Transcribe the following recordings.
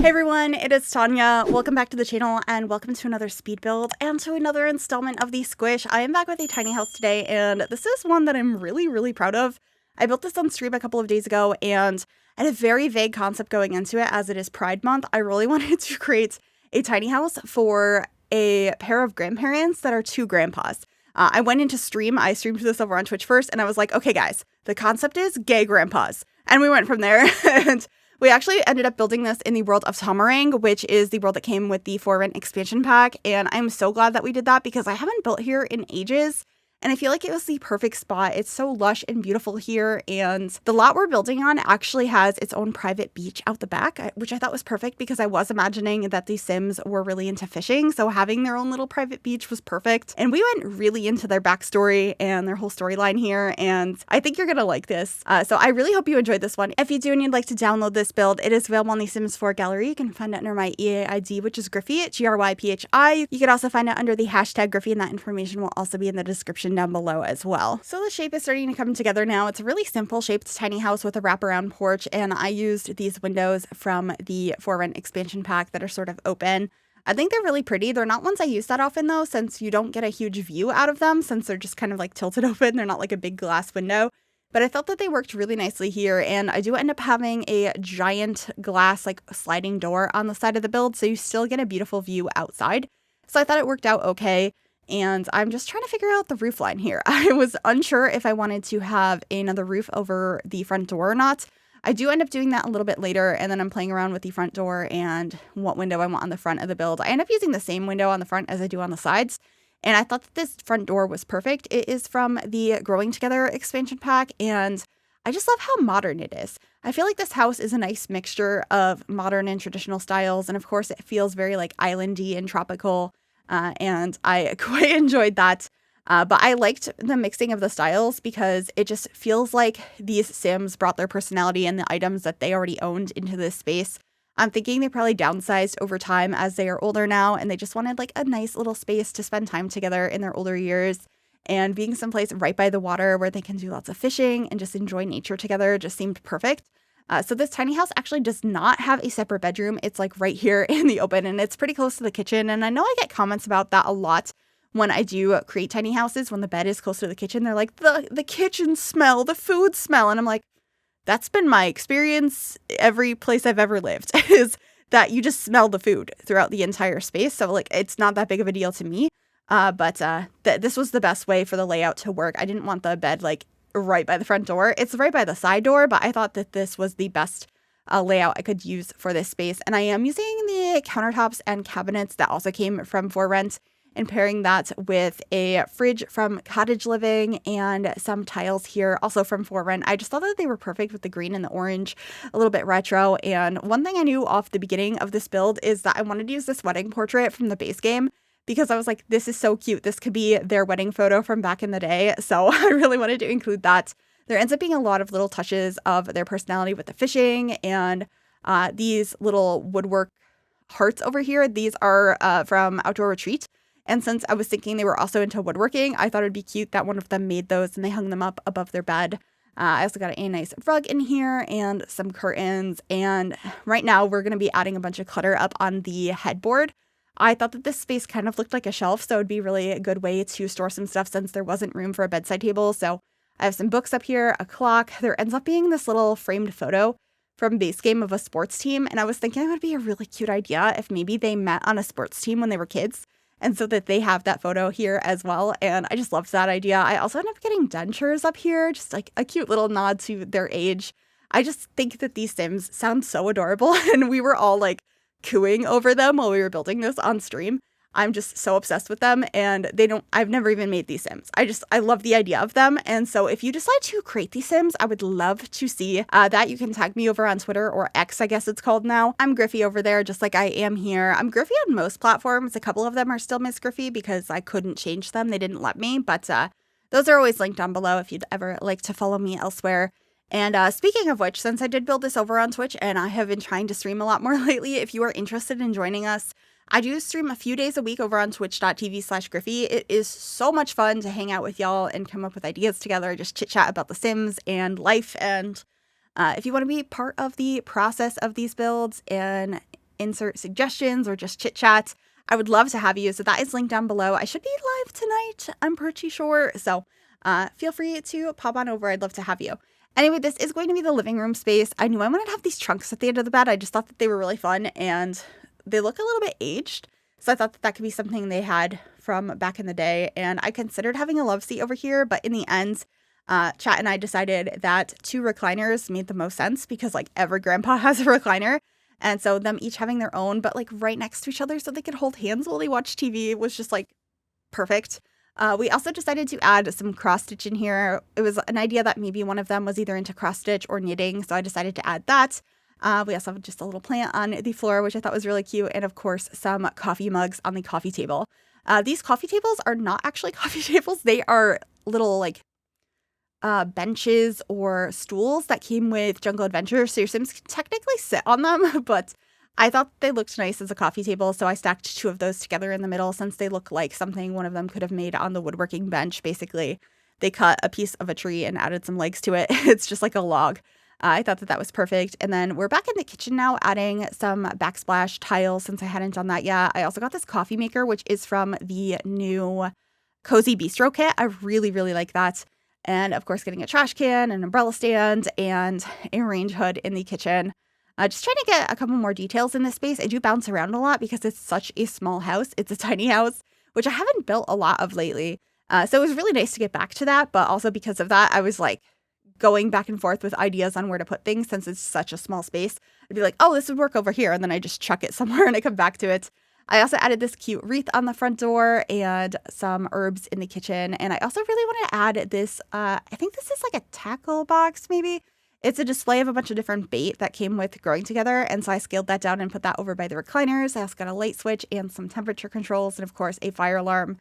everyone, it is Tanya. Welcome back to the channel and welcome to another speed build and to another installment of the Squish. I am back with a tiny house today and this is one that I'm really proud of. I built this on stream a couple of days ago and I had a very vague concept going into it as it is Pride Month. I really wanted to create a tiny house for a pair of grandparents that are two grandpas. I went into stream. I streamed this over on Twitch first and I was like, okay guys, the concept is gay grandpas. And we went from there and we actually ended up building this in the world of Tomarang, which is the world that came with the For Rent expansion pack. And I'm so glad that we did that because I haven't built here in ages. And I feel like it was the perfect spot. It's so lush and beautiful here. And the lot we're building on actually has its own private beach out the back, which I thought was perfect because I was imagining that the Sims were really into fishing. So having their own little private beach was perfect. And we went really into their backstory and their whole storyline here. And I think you're going to like this. So I really hope you enjoyed this one. If you do and you'd like to download this build, it is available on the Sims 4 gallery. You can find it under my EA ID, which is Gryphi, Gryphi. You can also find it under the hashtag Gryphi, and that information will also be in the description down below as well. So the shape is starting to come together now. It's a really simple shaped tiny house with a wraparound porch, and I used these windows from the For Rent expansion pack that are sort of open. I think they're really pretty. They're not ones I use that often though, since you don't get a huge view out of them since they're just kind of like tilted open. They're not like a big glass window. But I felt that they worked really nicely here, and I do end up having a giant glass like sliding door on the side of the build, so you still get a beautiful view outside. So I thought it worked out okay. And I'm just trying to figure out the roof line here. I was unsure if I wanted to have another roof over the front door or not. I do end up doing that a little bit later, and then I'm playing around with the front door and what window I want on the front of the build. I end up using the same window on the front as I do on the sides, and I thought that this front door was perfect. It is from the Growing Together expansion pack, and I just love how modern it is. I feel like this house is a nice mixture of modern and traditional styles, and of course it feels very like islandy and tropical. And I quite enjoyed that. But I liked the mixing of the styles because it just feels like these Sims brought their personality and the items that they already owned into this space. I'm thinking they probably downsized over time as they are older now, and they just wanted like a nice little space to spend time together in their older years. And being someplace right by the water where they can do lots of fishing and just enjoy nature together just seemed perfect. So this tiny house actually does not have a separate bedroom. It's like right here in the open, and it's pretty close to the kitchen. And I know I get comments about that a lot when I do create tiny houses. When the bed is close to the kitchen, they're like, the kitchen smell, the food smell. And I'm like, that's been my experience every place I've ever lived is that you just smell the food throughout the entire space. So like, it's not that big of a deal to me. But this was the best way for the layout to work. I didn't want the bed like right by the front door. It's right by the side door, but I thought that this was the best layout I could use for this space. And I am using the countertops and cabinets that also came from For Rent and pairing that with a fridge from Cottage Living and some tiles here also from For Rent. I just thought that they were perfect with the green and the orange, a little bit retro. And one thing I knew off the beginning of this build is that I wanted to use this wedding portrait from the base game, because I was like, this is so cute. This could be their wedding photo from back in the day. So I really wanted to include that. There ends up being a lot of little touches of their personality with the fishing and these little woodwork hearts over here. These are from Outdoor Retreat. And since I was thinking they were also into woodworking, I thought it'd be cute that one of them made those and they hung them up above their bed. I also got a nice rug in here and some curtains. And right now we're going to be adding a bunch of clutter up on the headboard. I thought that this space kind of looked like a shelf, so it'd be really a good way to store some stuff since there wasn't room for a bedside table. So I have some books up here, a clock. There ends up being this little framed photo from base game of a sports team, and I was thinking it would be a really cute idea if maybe they met on a sports team when they were kids, and so that they have that photo here as well. And I just loved that idea. I also ended up getting dentures up here, just like a cute little nod to their age. I just think that these Sims sound so adorable, and we were all like cooing over them while we were building this on stream. I'm just so obsessed with them, and I've never even made these Sims. I love the idea of them. And so if you decide to create these Sims, I would love to see that. You can tag me over on Twitter, or X, I guess it's called now. I'm Gryphi over there, just like I am here. I'm Gryphi on most platforms. A couple of them are still Miss Gryphi because I couldn't change them. They didn't let me, but those are always linked down below if you'd ever like to follow me elsewhere. And speaking of which, since I did build this over on Twitch and I have been trying to stream a lot more lately, if you are interested in joining us, I do stream a few days a week over on twitch.tv/Gryphi. It is so much fun to hang out with y'all and come up with ideas together, just chit chat about The Sims and life. And if you want to be part of the process of these builds and insert suggestions or just chit chat, I would love to have you. So that is linked down below. I should be live tonight, I'm pretty sure. So feel free to pop on over. I'd love to have you. Anyway, this is going to be the living room space. I knew I wanted to have these trunks at the end of the bed. I just thought that they were really fun and they look a little bit aged. So I thought that that could be something they had from back in the day. And I considered having a love seat over here, but in the end, Chat and I decided that 2 recliners made the most sense because like every grandpa has a recliner. And so them each having their own, but like right next to each other so they could hold hands while they watch TV was just like perfect. We also decided to add some cross stitch in here. It was an idea that maybe one of them was either into cross stitch or knitting, so I decided to add that. We also have just a little plant on the floor, which I thought was really cute, and of course some coffee mugs on the coffee table. These coffee tables are not actually coffee tables. They are little like benches or stools that came with Jungle Adventure, so your Sims can technically sit on them, but I thought they looked nice as a coffee table, so I stacked 2 of those together in the middle since they look like something one of them could have made on the woodworking bench. Basically, they cut a piece of a tree and added some legs to it. It's just like a log. I thought that that was perfect. And then we're back in the kitchen now, adding some backsplash tiles since I hadn't done that yet. I also got this coffee maker, which is from the new Cozy Bistro kit. I really, really like that. And of course, getting a trash can, an umbrella stand, and a range hood in the kitchen. Just trying to get a couple more details in this space. I do bounce around a lot because it's such a small house. It's a tiny house, which I haven't built a lot of lately. So it was really nice to get back to that. But also because of that, I was like going back and forth with ideas on where to put things since it's such a small space. I'd be like, oh, this would work over here. And then I just chuck it somewhere and I come back to it. I also added this cute wreath on the front door and some herbs in the kitchen. And I also really want to add this, I think this is like a tackle box maybe. It's a display of a bunch of different bait that came with growing together, and so I scaled that down and put that over by the recliners. I also got a light switch and some temperature controls and, of course, a fire alarm.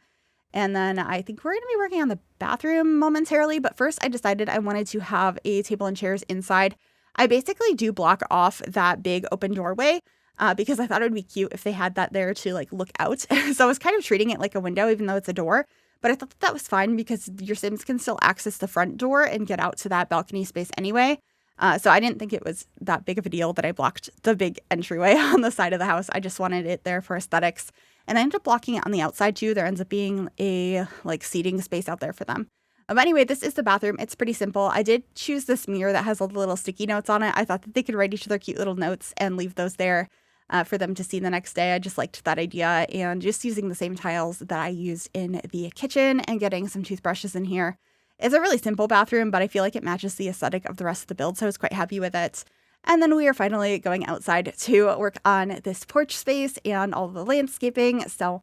And then I think we're going to be working on the bathroom momentarily, but first I decided I wanted to have a table and chairs inside. I basically do block off that big open doorway because I thought it would be cute if they had that there to, like, look out. So I was kind of treating it like a window, even though it's a door. But I thought that was fine because your Sims can still access the front door and get out to that balcony space anyway. So I didn't think it was that big of a deal that I blocked the big entryway on the side of the house. I just wanted it there for aesthetics. And I ended up blocking it on the outside too. There ends up being a like seating space out there for them. But anyway, this is the bathroom. It's pretty simple. I did choose this mirror that has all the little sticky notes on it. I thought that they could write each other cute little notes and leave those there for them to see the next day. I just liked that idea, and just using the same tiles that I used in the kitchen and getting some toothbrushes in here. It's a really simple bathroom, but I feel like it matches the aesthetic of the rest of the build, so I was quite happy with it. And then we are finally going outside to work on this porch space and all the landscaping. So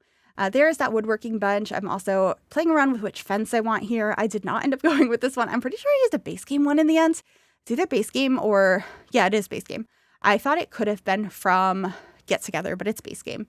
there's that woodworking bench. I'm also playing around with which fence I want here. I did not end up going with this one. I'm pretty sure I used a base game one in the end. It's either base game or, yeah, it is base game. I thought it could have been from Get Together, but it's base game.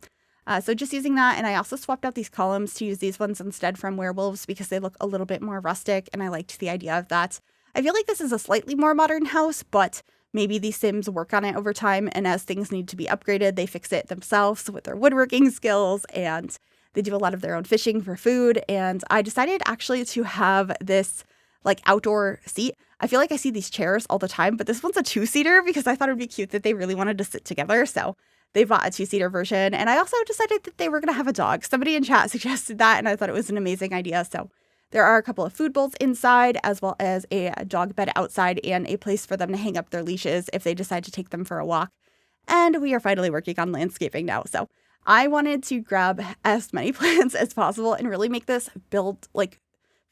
So just using that, and I also swapped out these columns to use these ones instead from Werewolves because they look a little bit more rustic, and I liked the idea of that. I feel like this is a slightly more modern house, but maybe these Sims work on it over time, and as things need to be upgraded, they fix it themselves with their woodworking skills, and they do a lot of their own fishing for food. And I decided actually to have this like outdoor seat. I feel like I see these chairs all the time, but this one's a 2-seater because I thought it'd be cute that they really wanted to sit together. So they bought a 2-seater version. And I also decided that they were going to have a dog. Somebody in chat suggested that, and I thought it was an amazing idea. So there are a couple of food bowls inside, as well as a dog bed outside and a place for them to hang up their leashes if they decide to take them for a walk. And we are finally working on landscaping now. So I wanted to grab as many plants as possible and really make this build like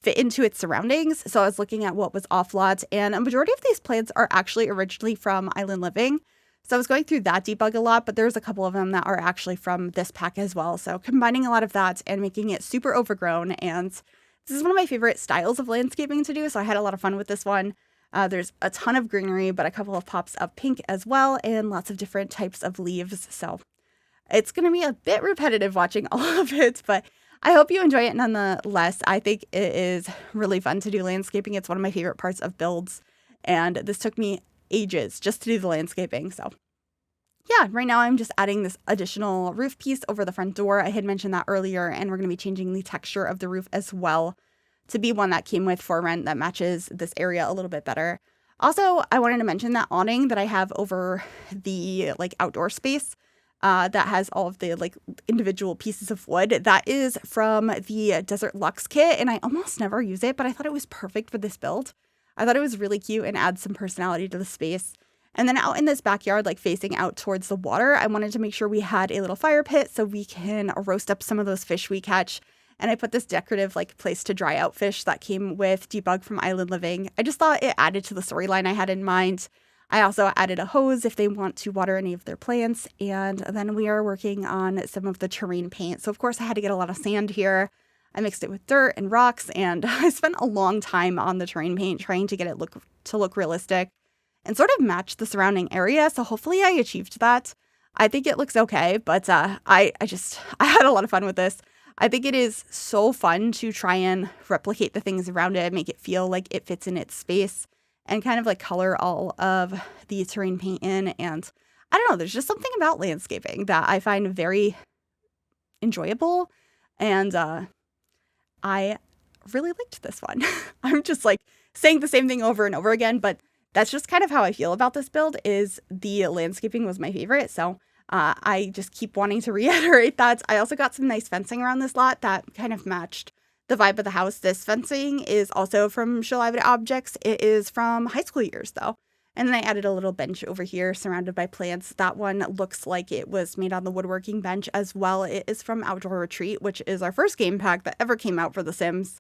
fit into its surroundings. So I was looking at what was off lot, and a majority of these plants are actually originally from Island Living. So I was going through that debug a lot, but there's a couple of them that are actually from this pack as well. So combining a lot of that and making it super overgrown. And this is one of my favorite styles of landscaping to do. So I had a lot of fun with this one. There's a ton of greenery, but a couple of pops of pink as well, and lots of different types of leaves. So it's going to be a bit repetitive watching all of it, but I hope you enjoy it nonetheless. I think it is really fun to do landscaping. It's one of my favorite parts of builds, and this took me ages just to do the landscaping. So yeah, right now I'm just adding this additional roof piece over the front door. I had mentioned that earlier, and we're going to be changing the texture of the roof as well to be one that came with for rent that matches this area a little bit better. Also, I wanted to mention that awning that I have over the like outdoor space. that has all of the like individual pieces of wood. That is from the Desert Luxe kit, and I almost never use it, but I thought it was perfect for this build. I thought it was really cute and adds some personality to the space. And then out in this backyard, like facing out towards the water, I wanted to make sure we had a little fire pit so we can roast up some of those fish we catch. And I put this decorative like place to dry out fish that came with Debug from Island Living. I just thought it added to the storyline I had in mind. I also added a hose if they want to water any of their plants. And then we are working on some of the terrain paint. So of course I had to get a lot of sand here. I mixed it with dirt and rocks, and I spent a long time on the terrain paint trying to get it look realistic and sort of match the surrounding area. So hopefully I achieved that. I think it looks okay, but I had a lot of fun with this. I think it is so fun to try and replicate the things around it, make it feel like it fits in its space, and kind of like color all of the terrain paint in. And I don't know, there's just something about landscaping that I find very enjoyable. And I really liked this one. I'm just like saying the same thing over and over again, but that's just kind of how I feel about this build. Is the landscaping was my favorite. So I just keep wanting to reiterate that. I also got some nice fencing around this lot that kind of matched the vibe of the house. This fencing is also from She'll Live It Objects. It is from high school years though. And then I added a little bench over here surrounded by plants. That one looks like it was made on the woodworking bench as well. It is from Outdoor Retreat, which is our first game pack that ever came out for The Sims.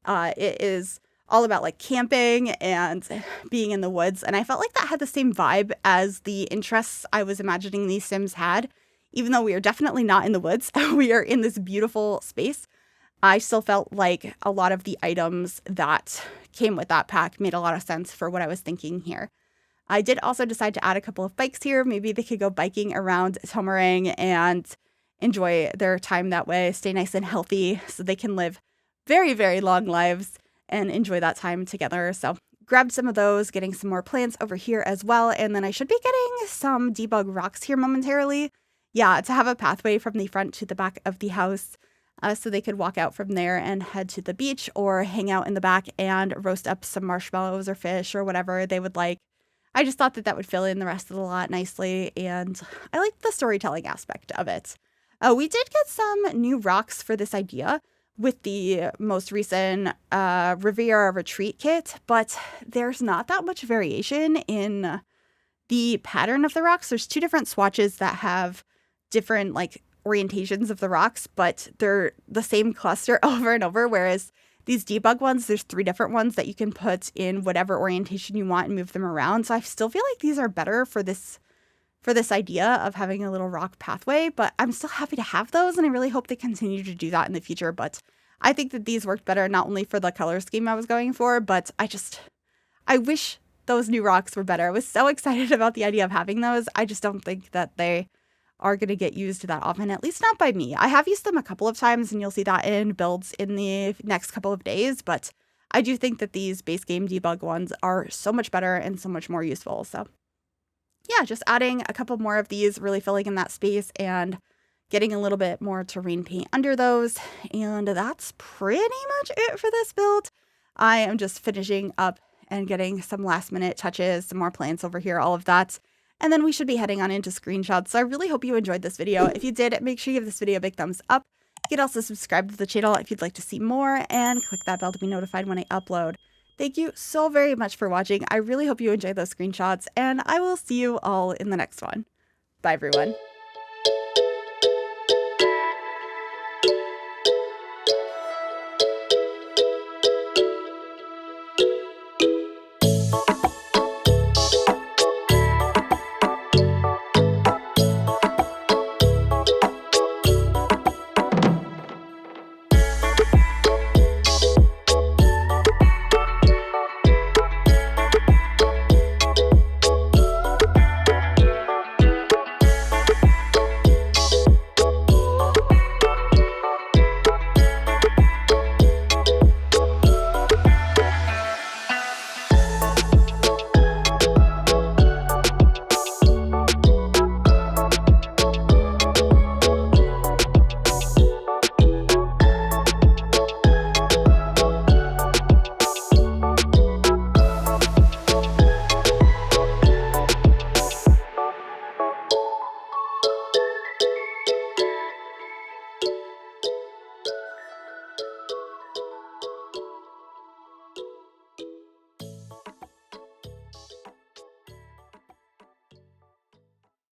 It is all about like camping and being in the woods. And I felt like that had the same vibe as the interests I was imagining these Sims had. Even though we are definitely not in the woods, we are in this beautiful space. I still felt like a lot of the items that came with that pack made a lot of sense for what I was thinking here. I did also decide to add a couple of bikes here. Maybe they could go biking around Tomarang and enjoy their time that way, stay nice and healthy so they can live very, very long lives and enjoy that time together. So grabbed some of those, getting some more plants over here as well. And then I should be getting some debug rocks here momentarily. Yeah, to have a pathway from the front to the back of the house so they could walk out from there and head to the beach or hang out in the back and roast up some marshmallows or fish or whatever they would like. I just thought that that would fill in the rest of the lot nicely, and I liked the storytelling aspect of it. We did get some new rocks for this idea with the most recent Riviera Retreat kit, but there's not that much variation in the pattern of the rocks. There's two different swatches that have different like orientations of the rocks, but they're the same cluster over and over, whereas these debug ones, there's 3 different ones that you can put in whatever orientation you want and move them around. So I still feel like these are better for this idea of having a little rock pathway, but I'm still happy to have those, and I really hope they continue to do that in the future. But I think that these worked better, not only for the color scheme I was going for, but I wish those new rocks were better. I was so excited about the idea of having those. I just don't think that they are going to get used that often, at least not by me. I have used them a couple of times, and you'll see that in builds in the next couple of days, but I do think that these base game debug ones are so much better and so much more useful. So yeah, just adding a couple more of these, really filling in that space and getting a little bit more terrain paint under those. And that's pretty much it for this build. I am just finishing up and getting some last minute touches, some more plants over here, all of that. And then we should be heading on into screenshots. So I really hope you enjoyed this video. If you did, make sure you give this video a big thumbs up. You can also subscribe to the channel if you'd like to see more, and click that bell to be notified when I upload. Thank you so very much for watching. I really hope you enjoyed those screenshots, and I will see you all in the next one. Bye, everyone.